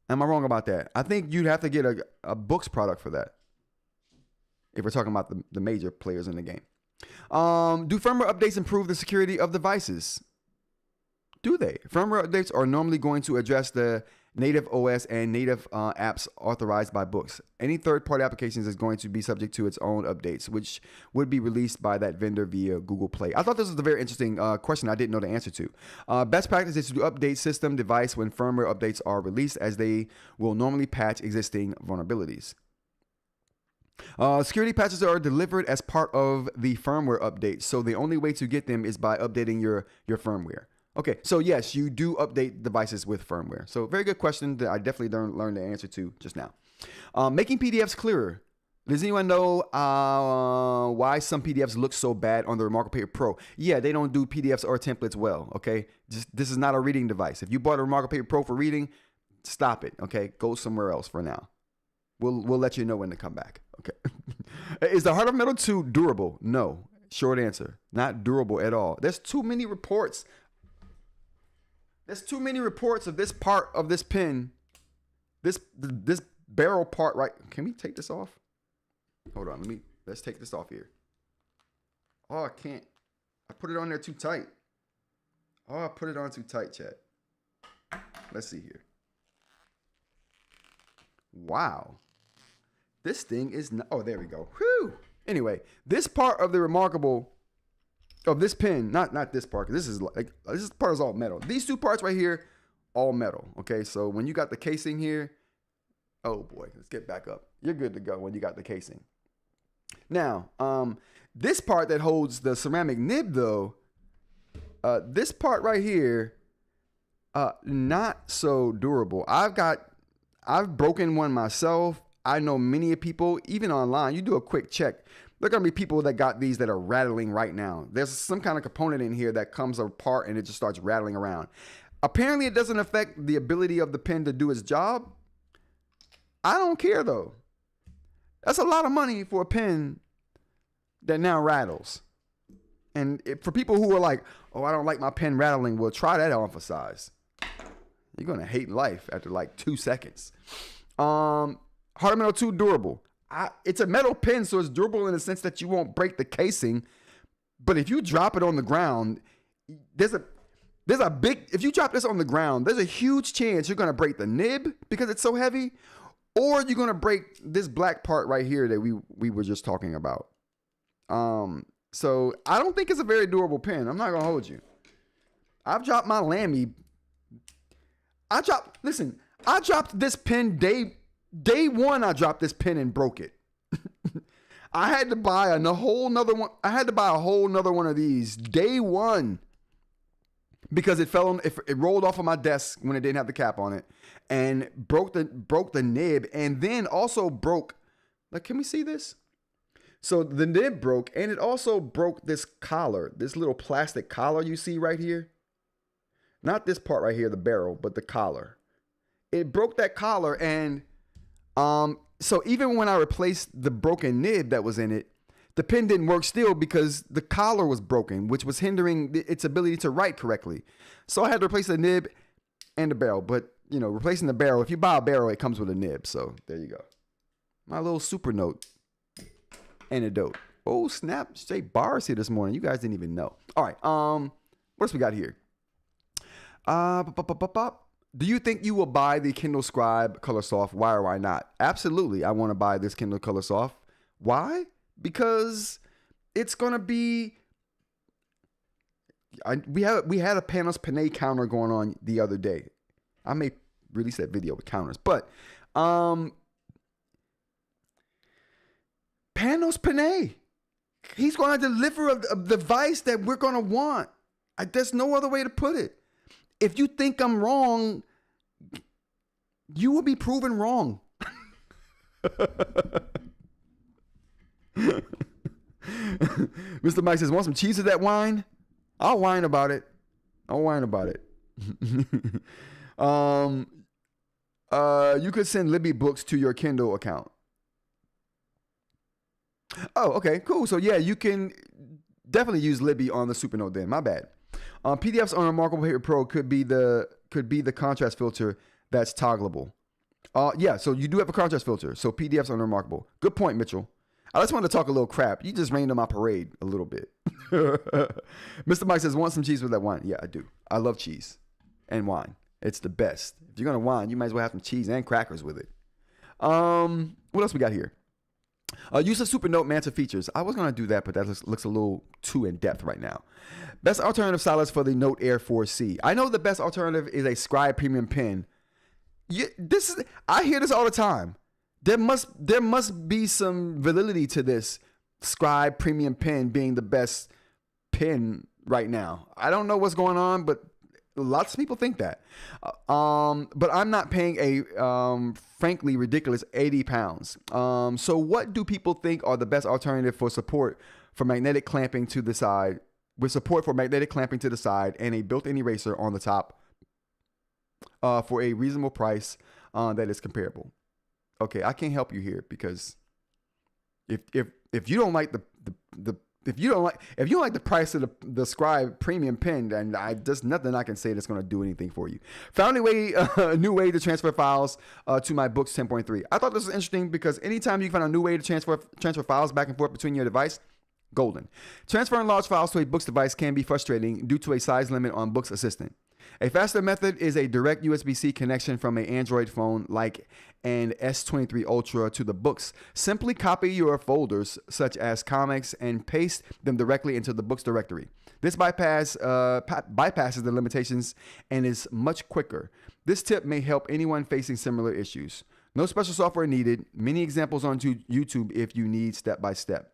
[SPEAKER 1] Am I wrong about that? I think you'd have to get a books product for that, if we're talking about the major players in the game. Do firmware updates improve the security of devices? Do they? Firmware updates are normally going to address the native OS and native apps authorized by books. Any third-party applications is going to be subject to its own updates, which would be released by that vendor via Google Play. I thought this was a very interesting question I didn't know the answer to. Best practice is to update system device when firmware updates are released, as they will normally patch existing vulnerabilities. Security patches are delivered as part of the firmware update, so the only way to get them is by updating your firmware. Okay, so yes, you do update devices with firmware. So very good question that I definitely learned the answer to just now. Making PDFs clearer. Does anyone know why some PDFs look so bad on the Remarkable Paper Pro? Yeah, they don't do PDFs or templates well, okay? This is not a reading device. If you bought a Remarkable Paper Pro for reading, stop it, okay? Go somewhere else for now. We'll let you know when to come back, okay? Is the Heart of Metal 2 durable? No. Short answer. Not durable at all. There's too many reports. There's too many reports of this part of this pin. This barrel part, right? Can we take this off? Hold on, let's take this off here. Oh, I can't. I put it on there too tight. Oh, I put it on too tight, chat. Let's see here. Wow. This thing is not, oh, there we go. Whew. Anyway, this part of the remarkable of this pen, not this part, because this part is all metal. These two parts right here, all metal. Okay, so when you got the casing here, oh boy, let's get back up. You're good to go when you got the casing. Now, this part that holds the ceramic nib though, this part right here, not so durable. I've broken one myself. I know many people, even online, you do a quick check. There are going to be people that got these that are rattling right now. There's some kind of component in here that comes apart and it just starts rattling around. Apparently, it doesn't affect the ability of the pen to do its job. I don't care, though. That's a lot of money for a pen that now rattles. And for people who are like, oh, I don't like my pen rattling, well, try that on for size. You're going to hate life after like 2 seconds. Hard metal 2 durable. It's a metal pen, so it's durable in the sense that you won't break the casing. But if you drop it on the ground, if you drop this on the ground, there's a huge chance you're going to break the nib because it's so heavy, or you're going to break this black part right here that we were just talking about. So I don't think it's a very durable pen. I'm not going to hold you. I've dropped my Lamy. I dropped this pen day one. I dropped this pen and broke it. I had to buy a whole nother one. I had to buy a whole nother one of these day one because it rolled off of my desk when it didn't have the cap on it and broke the nib, and then also broke. Like, can we see this? So the nib broke, and it also broke this collar, this little plastic collar you see right here. Not this part right here, the barrel, but the collar. It broke that collar, and so even when I replaced the broken nib that was in it, the pen didn't work still because the collar was broken, which was hindering its ability to write correctly. So I had to replace the nib and the barrel. But, you know, replacing the barrel, if you buy a barrel, it comes with a nib. So there you go. My little super note antidote. Oh, snap. Straight bars here this morning. You guys didn't even know. All right. What else we got here? Do you think you will buy the Kindle Scribe Color Soft? Why or why not? Absolutely. I want to buy this Kindle Color Soft. Why? Because it's going to be... We had a Panos Panay counter going on the other day. I may release that video with counters. But Panos Panay, he's going to deliver a device that we're going to want. There's no other way to put it. If you think I'm wrong, you will be proven wrong. Mr. Mike says, want some cheese to that wine? I'll whine about it. You could send Libby books to your Kindle account. Oh, okay, cool. So yeah, you can definitely use Libby on the Supernote then. My bad. PDFs on Remarkable Paper Pro could be the contrast filter that's toggleable. Yeah, so you do have a contrast filter. So PDFs on Remarkable. Good point, Mitchell. I just wanted to talk a little crap. You just rained on my parade a little bit. Mr. Mike says, want some cheese with that wine? Yeah, I do. I love cheese and wine. It's the best. If you're going to wine, you might as well have some cheese and crackers with it. What else we got here? Use of Supernote Manta features. I was going to do that, but that looks a little too in-depth right now. Best alternative stylus for the Note Air 4C. I know the best alternative is a Scribe Premium pen. I hear this all the time. There must be some validity to this Scribe Premium pen being the best pen right now. I don't know what's going on, but lots of people think that. But I'm not paying a frankly ridiculous 80 pounds. So what do people think are the best alternative for support for magnetic clamping to the side, with support for magnetic clamping to the side and a built-in eraser on the top for a reasonable price that is comparable? Okay, I can't help you here because if you don't like if you don't like the price of the Scribe Premium pen, then there's nothing I can say that's going to do anything for you. Found a new way to transfer files to my Books 10.3. I thought this was interesting because anytime you can find a new way to transfer files back and forth between your device, golden. Transferring large files to a Books device can be frustrating due to a size limit on Books Assistant. A faster method is a direct USB-C connection from an Android phone like an S23 Ultra to the books. Simply copy your folders, such as comics, and paste them directly into the books directory. This bypasses the limitations and is much quicker. This tip may help anyone facing similar issues. No special software needed. Many examples on YouTube if you need step-by-step.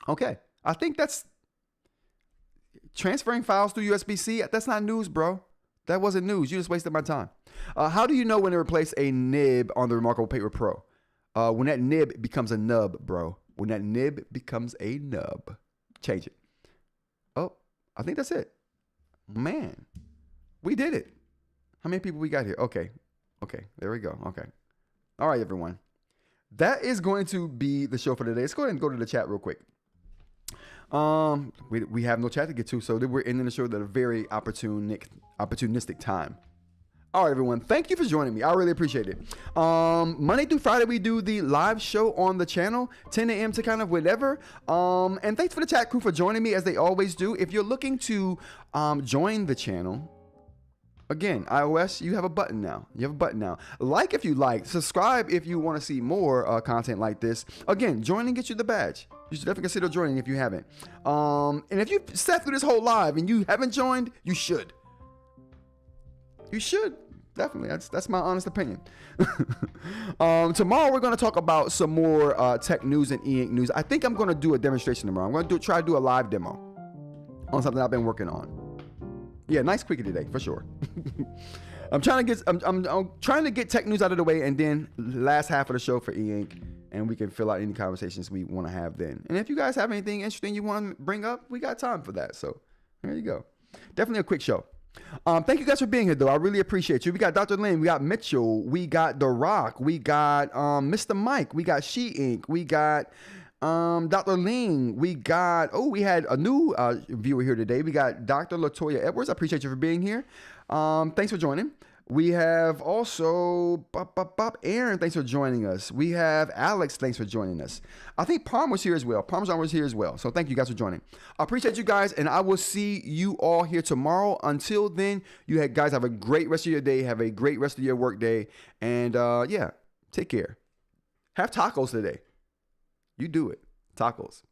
[SPEAKER 1] Okay, I think that's transferring files through USB-C. That's not news, bro. That wasn't news. You just wasted my time. How do you know when to replace a nib on the Remarkable Paper Pro? When that nib becomes a nub, bro. When that nib becomes a nub. Change it. Oh, I think that's it. Man, we did it. How many people we got here? Okay, there we go. Okay. All right, everyone. That is going to be the show for today. Let's go ahead and go to the chat real quick. We have no chat to get to, so we're ending the show at a very opportunistic time. All right, everyone. Thank you for joining me. I really appreciate it. Monday through Friday, we do the live show on the channel, 10 a.m. to kind of whenever. And thanks for the chat crew for joining me, as they always do. If you're looking to join the channel, again, iOS, you have a button now. Like if you like, subscribe if you want to see more content like this. Again, joining gets you the badge. You should definitely consider joining if you haven't. And if you've sat through this whole live and you haven't joined, you should. You should. Definitely. That's my honest opinion. Tomorrow we're going to talk about some more tech news and eInk news. I think I'm going to do a demonstration tomorrow. I'm going to try to do a live demo on something I've been working on. Yeah, nice quickie today for sure. I'm trying to get tech news out of the way, and then last half of the show for eInk, and we can fill out any conversations we want to have then. And if you guys have anything interesting you want to bring up, we got time for that. So there you go. Definitely a quick show. Thank you guys for being here, though. I really appreciate you. We got Dr. Lynn, we got Mitchell, we got The Rock, we got Mr. Mike, we got eInk, we got Dr. Ling, we had a new viewer here today. We got Dr. Latoya Edwards. I appreciate you for being here. Thanks for joining. We have also Aaron. Thanks for joining us. We have Alex. Thanks for joining us. I think Parm was here as well. Parmesan was here as well. So thank you guys for joining. I appreciate you guys, and I will see you all here tomorrow. Until then, you guys have a great rest of your day. Have a great rest of your work day. And yeah, take care. Have tacos today. You do it. Tacos.